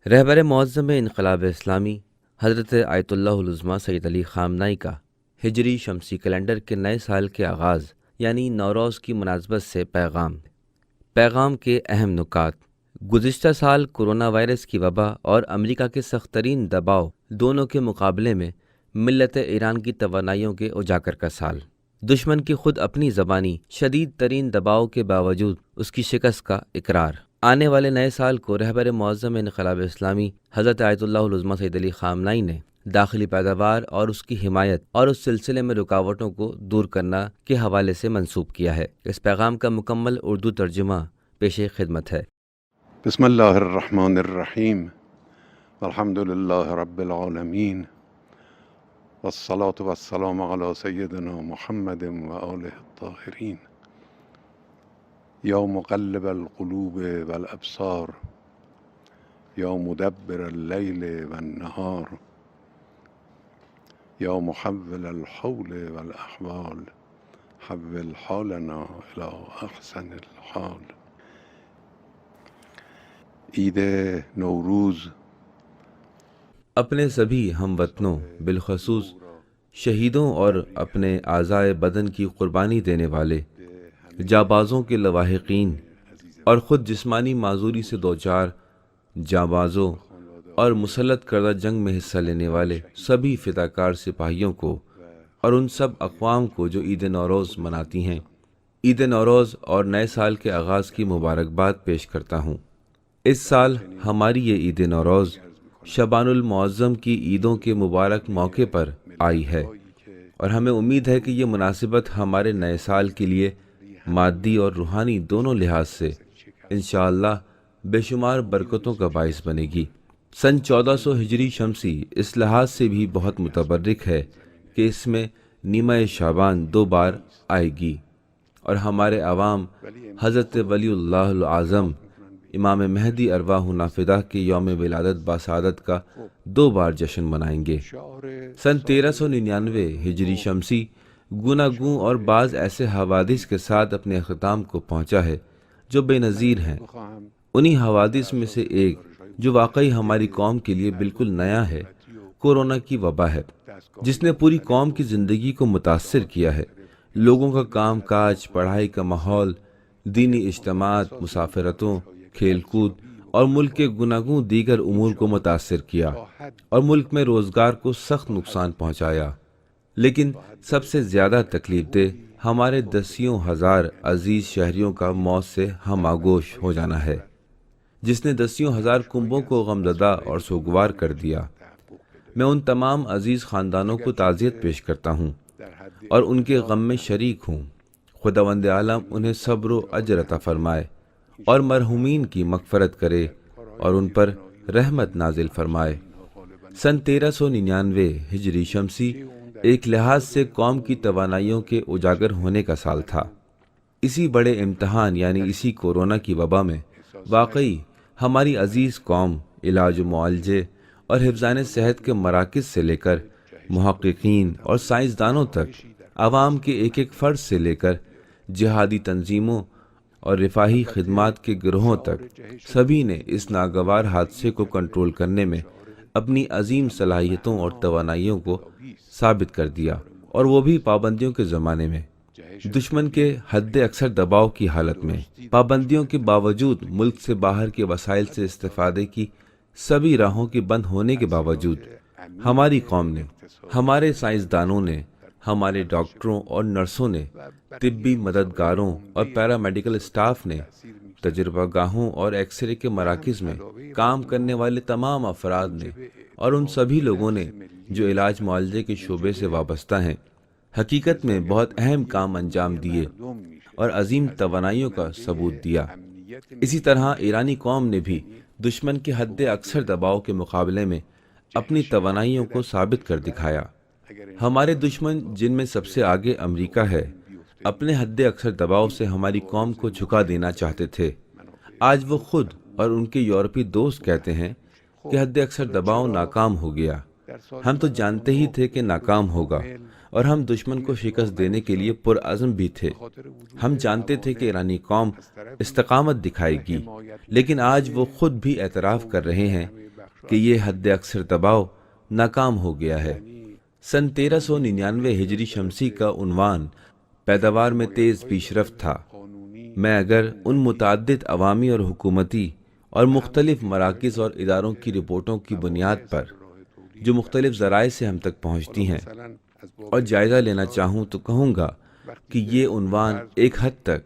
رہبر معظم انقلاب اسلامی حضرت آیت اللہ العظمیٰ سید علی خامنہئی کا ہجری شمسی کیلنڈر کے نئے سال کے آغاز یعنی نوروز کی مناسبت سے پیغام کے اہم نکات۔ گزشتہ سال کرونا وائرس کی وبا اور امریکہ کے سخت ترین دباؤ دونوں کے مقابلے میں ملت ایران کی توانائیوں کے اجاگر کا سال۔ دشمن کی خود اپنی زبانی شدید ترین دباؤ کے باوجود اس کی شکست کا اقرار۔ آنے والے نئے سال کو رہبر معظم انقلاب اسلامی حضرت آیت اللہ العظمیٰ سید علی خامنہئی نے داخلی پیداوار اور اس کی حمایت اور اس سلسلے میں رکاوٹوں کو دور کرنا کے حوالے سے منسوب کیا ہے۔ اس پیغام کا مکمل اردو ترجمہ پیش خدمت ہے۔ بسم اللہ الرحمن الرحیم، الحمد للہ رب العالمین، والصلاة والسلام علی سیدنا محمد وآلہ الطاہرین۔ یا مقلب القلوب والابصار، یا مدبر اللیل والنہار، یا محول الحول والاحوال، حول حالنا الی احسن الحال۔ عید نوروز اپنے سبھی ہم وطنوں بالخصوص شہیدوں اور اپنے اعضائے بدن کی قربانی دینے والے جانبازوں کے لواحقین اور خود جسمانی معذوری سے دوچار جانبازوں اور مسلط کردہ جنگ میں حصہ لینے والے سبھی فداکار سپاہیوں کو اور ان سب اقوام کو جو عید نوروز مناتی ہیں، عید نوروز اور نئے سال کے آغاز کی مبارکباد پیش کرتا ہوں۔ اس سال ہماری یہ عید نوروز شعبان المعظم کی عیدوں کے مبارک موقع پر آئی ہے، اور ہمیں امید ہے کہ یہ مناسبت ہمارے نئے سال کے لیے مادی اور روحانی دونوں لحاظ سے انشاءاللہ بے شمار برکتوں کا باعث بنے گی۔ سن 1400 ہجری شمسی اس لحاظ سے بھی بہت متبرک ہے کہ اس میں نیمہ شعبان 2 بار آئے گی، اور ہمارے عوام حضرت ولی اللہ العظم امام مہدی ارواح نافدہ کے یوم ولادت باسعادت کا 2 بار جشن منائیں گے۔ سن 1399 ہجری شمسی گوناگوں اور بعض ایسے حوادث کے ساتھ اپنے اختتام کو پہنچا ہے جو بے نظیر ہیں۔ انہی حوادث میں سے ایک جو واقعی ہماری قوم کے لیے بالکل نیا ہے، کورونا کی وبا ہے، جس نے پوری قوم کی زندگی کو متاثر کیا ہے۔ لوگوں کا کام کاج، پڑھائی کا ماحول، دینی اجتماعات، مسافرتوں، کھیل کود اور ملک کے گوناگوں دیگر امور کو متاثر کیا اور ملک میں روزگار کو سخت نقصان پہنچایا۔ لیکن سب سے زیادہ تکلیف دہ ہمارے دسیوں ہزار عزیز شہریوں کا موت سے ہم آگوش ہو جانا ہے، جس نے دسیوں ہزار کنبوں کو غمزدہ اور سوگوار کر دیا۔ میں ان تمام عزیز خاندانوں کو تعزیت پیش کرتا ہوں اور ان کے غم میں شریک ہوں۔ خداوند عالم انہیں صبر و اجر عطا فرمائے اور مرحومین کی مغفرت کرے اور ان پر رحمت نازل فرمائے۔ سن 1399 ہجری شمسی ایک لحاظ سے قوم کی توانائیوں کے اجاگر ہونے کا سال تھا۔ اسی بڑے امتحان یعنی اسی کورونا کی وبا میں واقعی ہماری عزیز قوم علاج و معالجے اور حفظان صحت کے مراکز سے لے کر محققین اور سائنسدانوں تک، عوام کے ایک ایک فرد سے لے کر جہادی تنظیموں اور رفاہی خدمات کے گروہوں تک، سبھی نے اس ناگوار حادثے کو کنٹرول کرنے میں اپنی عظیم صلاحیتوں اور توانائیوں کو ثابت کر دیا، اور وہ بھی پابندیوں کے زمانے میں۔ دشمن کے حد اکثر دباؤ کی حالت میں پابندیوں کے باوجود، ملک سے باہر کے وسائل سے استفادے کی سبھی راہوں کے بند ہونے کے باوجود، ہماری قوم نے، ہمارے سائنسدانوں نے، ہمارے ڈاکٹروں اور نرسوں نے، طبی مددگاروں اور پیرامیڈیکل اسٹاف نے، تجربہ گاہوں اور ایکس رے کے مراکز میں کام کرنے والے تمام افراد نے، اور ان سبھی لوگوں نے جو علاج معالجے کے شعبے سے وابستہ ہیں، حقیقت میں بہت اہم کام انجام دیے اور عظیم توانائیوں کا ثبوت دیا۔ اسی طرح ایرانی قوم نے بھی دشمن کے حد اکثر دباؤ کے مقابلے میں اپنی توانائیوں کو ثابت کر دکھایا۔ ہمارے دشمن، جن میں سب سے آگے امریکہ ہے، اپنے حد اکثر دباؤ سے ہماری قوم کو جھکا دینا چاہتے تھے۔ آج وہ خود اور ان کے یورپی دوست کہتے ہیں کہ حد اکثر دباؤ ناکام ہو گیا۔ ہم تو جانتے ہی تھے کہ ناکام ہوگا، اور ہم دشمن کو شکست دینے کے لیے پرعزم بھی تھے۔ ہم جانتے تھے کہ ایرانی قوم استقامت دکھائے گی، لیکن آج وہ خود بھی اعتراف کر رہے ہیں کہ یہ حد اکثر دباؤ ناکام ہو گیا ہے۔ سن 1399 ہجری شمسی کا عنوان پیداوار میں تیز پیش رفت تھا۔ میں اگر ان متعدد عوامی اور حکومتی اور مختلف مراکز اور اداروں کی رپورٹوں کی بنیاد پر جو مختلف ذرائع سے ہم تک پہنچتی ہیں اور جائزہ لینا چاہوں تو کہوں گا کہ یہ عنوان ایک حد تک،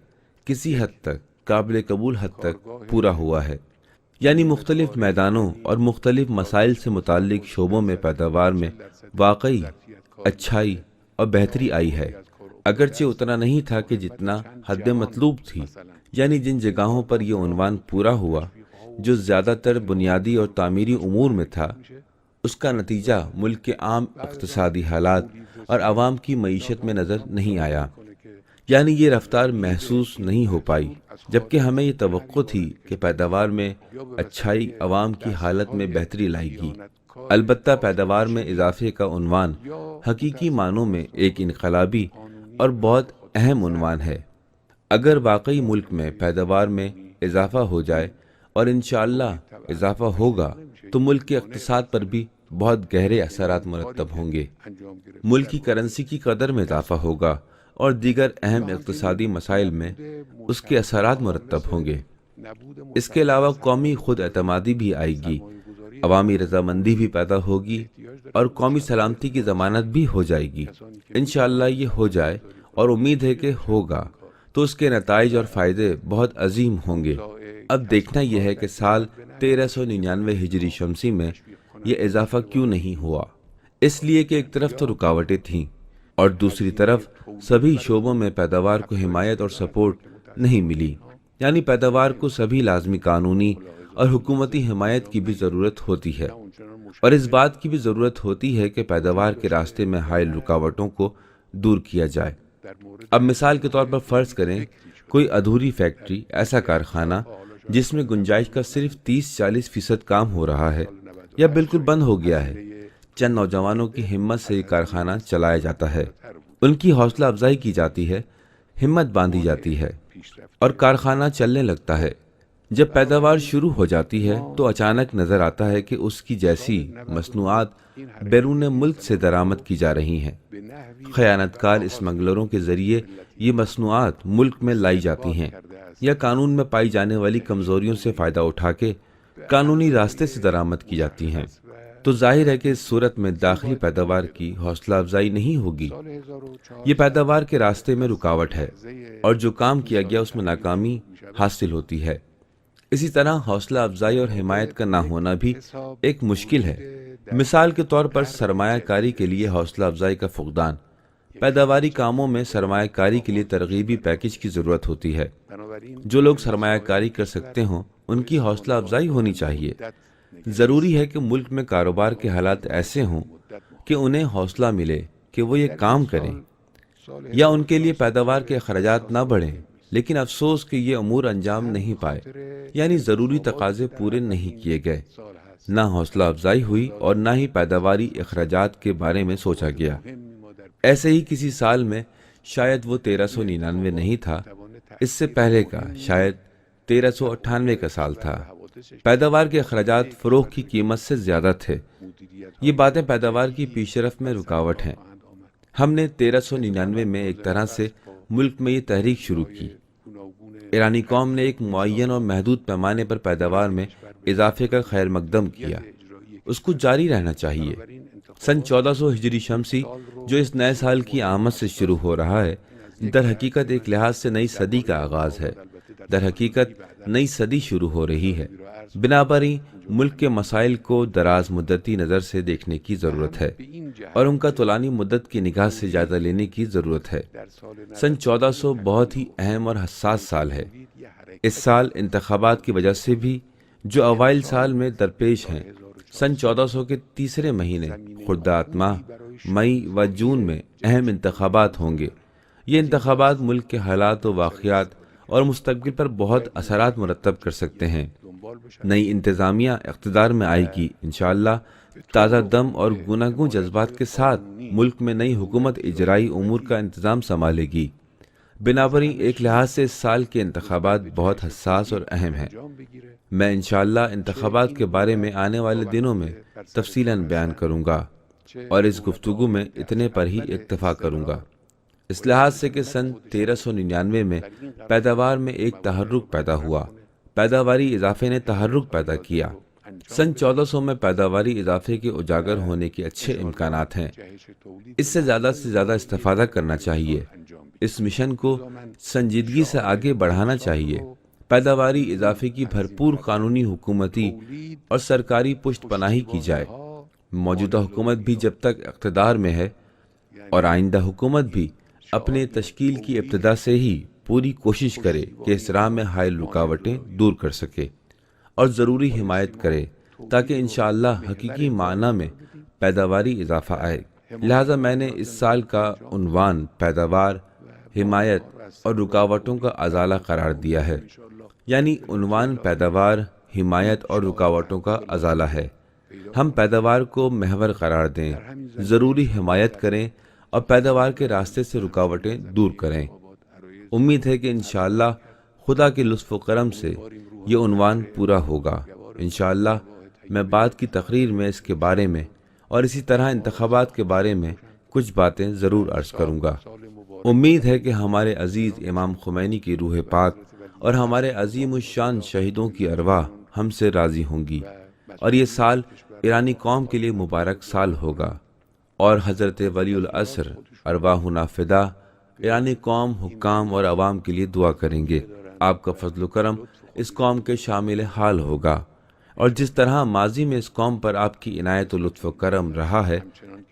کسی حد تک، قابل قبول حد تک پورا ہوا ہے۔ یعنی مختلف میدانوں اور مختلف مسائل سے متعلق شعبوں میں پیداوار میں واقعی اچھائی اور بہتری آئی ہے، اگرچہ اتنا نہیں تھا کہ جتنا حد مطلوب تھی۔ یعنی جن جگہوں پر یہ عنوان پورا ہوا جو زیادہ تر بنیادی اور تعمیری امور میں تھا، اس کا نتیجہ ملک کے عام اقتصادی حالات اور عوام کی معیشت میں نظر نہیں آیا۔ یعنی یہ رفتار محسوس نہیں ہو پائی، جبکہ ہمیں یہ توقع تھی کہ پیداوار میں اچھائی عوام کی حالت میں بہتری لائے گی۔ البتہ پیداوار میں اضافے کا عنوان حقیقی معنوں میں ایک انقلابی اور بہت اہم عنوان ہے۔ اگر واقعی ملک میں پیداوار میں اضافہ ہو جائے، اور انشاءاللہ اضافہ ہوگا، تو ملک کے اقتصاد پر بھی بہت گہرے اثرات مرتب ہوں گے۔ ملک کی کرنسی کی قدر میں اضافہ ہوگا اور دیگر اہم اقتصادی مسائل میں اس کے اثرات مرتب ہوں گے۔ اس کے علاوہ قومی خود اعتمادی بھی آئے گی، عوامی رضامندی بھی پیدا ہوگی اور قومی سلامتی کی ضمانت بھی ہو جائے گی۔ انشاءاللہ یہ ہو جائے، اور امید ہے کہ ہوگا، تو اس کے نتائج اور فائدے بہت عظیم ہوں گے۔ اب دیکھنا یہ ہے کہ سال 1399 ہجری شمسی میں یہ اضافہ کیوں نہیں ہوا۔ اس لیے کہ ایک طرف تو رکاوٹیں تھیں اور دوسری طرف سبھی شعبوں میں پیداوار کو حمایت اور سپورٹ نہیں ملی۔ یعنی پیداوار کو سبھی لازمی قانونی اور حکومتی حمایت کی بھی ضرورت ہوتی ہے، اور اس بات کی بھی ضرورت ہوتی ہے کہ پیداوار کے راستے میں حائل رکاوٹوں کو دور کیا جائے۔ اب مثال کے طور پر فرض کریں کوئی ادھوری فیکٹری، ایسا کارخانہ جس میں گنجائش کا صرف 30-40% کام ہو رہا ہے یا بالکل بند ہو گیا ہے۔ چند نوجوانوں کی ہمت سے یہ کارخانہ چلایا جاتا ہے، ان کی حوصلہ افزائی کی جاتی ہے، ہمت باندھی جاتی ہے اور کارخانہ چلنے لگتا ہے۔ جب پیداوار شروع ہو جاتی ہے تو اچانک نظر آتا ہے کہ اس کی جیسی مصنوعات بیرون ملک سے درآمد کی جا رہی ہیں۔ خیانت کار اسمگلروں کے ذریعے یہ مصنوعات ملک میں لائی جاتی ہیں، یا قانون میں پائی جانے والی کمزوریوں سے فائدہ اٹھا کے قانونی راستے سے درآمد کی جاتی ہیں۔ تو ظاہر ہے کہ اس صورت میں داخلی پیداوار کی حوصلہ افزائی نہیں ہوگی، یہ پیداوار کے راستے میں رکاوٹ ہے، اور جو کام کیا گیا اس میں ناکامی حاصل ہوتی ہے۔ اسی طرح حوصلہ افزائی اور حمایت کا نہ ہونا بھی ایک مشکل ہے۔ مثال کے طور پر سرمایہ کاری کے لیے حوصلہ افزائی کا فقدان۔ پیداواری کاموں میں سرمایہ کاری کے لیے ترغیبی پیکج کی ضرورت ہوتی ہے۔ جو لوگ سرمایہ کاری کر سکتے ہوں ان کی حوصلہ افزائی ہونی چاہیے۔ ضروری ہے کہ ملک میں کاروبار کے حالات ایسے ہوں کہ انہیں حوصلہ ملے کہ وہ یہ کام کریں، یا ان کے لیے پیداوار کے اخراجات نہ بڑھیں، لیکن افسوس کہ یہ امور انجام نہیں پائے، یعنی ضروری تقاضے پورے نہیں کیے گئے۔ نہ حوصلہ افزائی ہوئی اور نہ ہی پیداواری اخراجات کے بارے میں سوچا گیا۔ ایسے ہی کسی سال میں شاید وہ 1399 نہیں تھا، اس سے پہلے کا شاید 1398 کا سال تھا، پیداوار کے اخراجات فروغ کی قیمت سے زیادہ تھے۔ یہ باتیں پیداوار کی پیش رفت میں رکاوٹ ہیں۔ ہم نے 1399 میں ایک طرح سے ملک میں یہ تحریک شروع کی۔ ایرانی قوم نے ایک معین اور محدود پیمانے پر پیداوار میں اضافے کا خیر مقدم کیا، اس کو جاری رہنا چاہیے۔ سن 1400 ہجری شمسی جو اس نئے سال کی آمد سے شروع ہو رہا ہے، در حقیقت ایک لحاظ سے نئی صدی کا آغاز ہے۔ در حقیقت نئی صدی شروع ہو رہی ہے۔ بنابراً ملک کے مسائل کو دراز مدتی نظر سے دیکھنے کی ضرورت ہے اور ان کا طولانی مدت کی نگاہ سے جائزہ لینے کی ضرورت ہے۔ سن 1400 بہت ہی اہم اور حساس سال ہے۔ اس سال انتخابات کی وجہ سے بھی جو اوائل سال میں درپیش ہیں، سن 1400 کے تیسرے مہینے خرداد ماہ مئی و جون میں اہم انتخابات ہوں گے۔ یہ انتخابات ملک کے حالات و واقعات اور مستقبل پر بہت اثرات مرتب کر سکتے ہیں۔ نئی انتظامیہ اقتدار میں آئے گی انشاءاللہ، تازہ دم اور گوناگوں جذبات کے ساتھ ملک میں نئی حکومت اجرائی امور کا انتظام سنبھالے گی۔ بنابراین ایک لحاظ سے اس سال کے انتخابات بہت حساس اور اہم ہیں۔ میں انشاءاللہ انتخابات کے بارے میں آنے والے دنوں میں تفصیلاً بیان کروں گا اور اس گفتگو میں اتنے پر ہی اکتفا کروں گا، اس لحاظ سے کہ سن 1399 میں پیداوار میں ایک تحرک پیدا ہوا، پیداواری اضافے نے تحرک پیدا کیا۔ سن 1400 میں پیداواری اضافے کے اجاگر ہونے کے اچھے امکانات ہیں، اس سے زیادہ استفادہ کرنا چاہیے، اس مشن کو سنجیدگی سے آگے بڑھانا چاہیے۔ پیداواری اضافے کی بھرپور قانونی، حکومتی اور سرکاری پشت پناہی کی جائے۔ موجودہ حکومت بھی جب تک اقتدار میں ہے اور آئندہ حکومت بھی اپنے تشکیل کی ابتدا سے ہی پوری کوشش کرے کہ اس راہ میں حائل رکاوٹیں دور کر سکے اور ضروری حمایت کرے تاکہ انشاءاللہ حقیقی معنی میں پیداواری اضافہ آئے۔ لہٰذا میں نے اس سال کا عنوان پیداوار، حمایت اور رکاوٹوں کا ازالہ قرار دیا ہے، یعنی عنوان پیداوار، حمایت اور رکاوٹوں کا ازالہ ہے۔ ہم پیداوار کو محور قرار دیں، ضروری حمایت کریں اور پیداوار کے راستے سے رکاوٹیں دور کریں۔ امید ہے کہ انشاءاللہ خدا کے لطف و کرم سے یہ عنوان پورا ہوگا۔ انشاءاللہ میں بعد کی تقریر میں اس کے بارے میں اور اسی طرح انتخابات کے بارے میں کچھ باتیں ضرور عرض کروں گا۔ امید ہے کہ ہمارے عزیز امام خمینی کی روح پاک اور ہمارے عظیم الشان شہیدوں کی ارواح ہم سے راضی ہوں گی، اور یہ سال ایرانی قوم کے لیے مبارک سال ہوگا، اور حضرت ولی العصر ارواحنا فدا ایرانی قوم، حکام اور عوام کے لیے دعا کریں گے۔ آپ کا فضل و کرم اس قوم کے شامل حال ہوگا، اور جس طرح ماضی میں اس قوم پر آپ کی عنایت و لطف و کرم رہا ہے،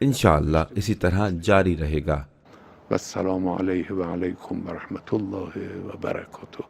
انشاءاللہ اسی طرح جاری رہے گا۔ والسلام علیہ وعلیکم ورحمۃ اللہ وبرکاتہ۔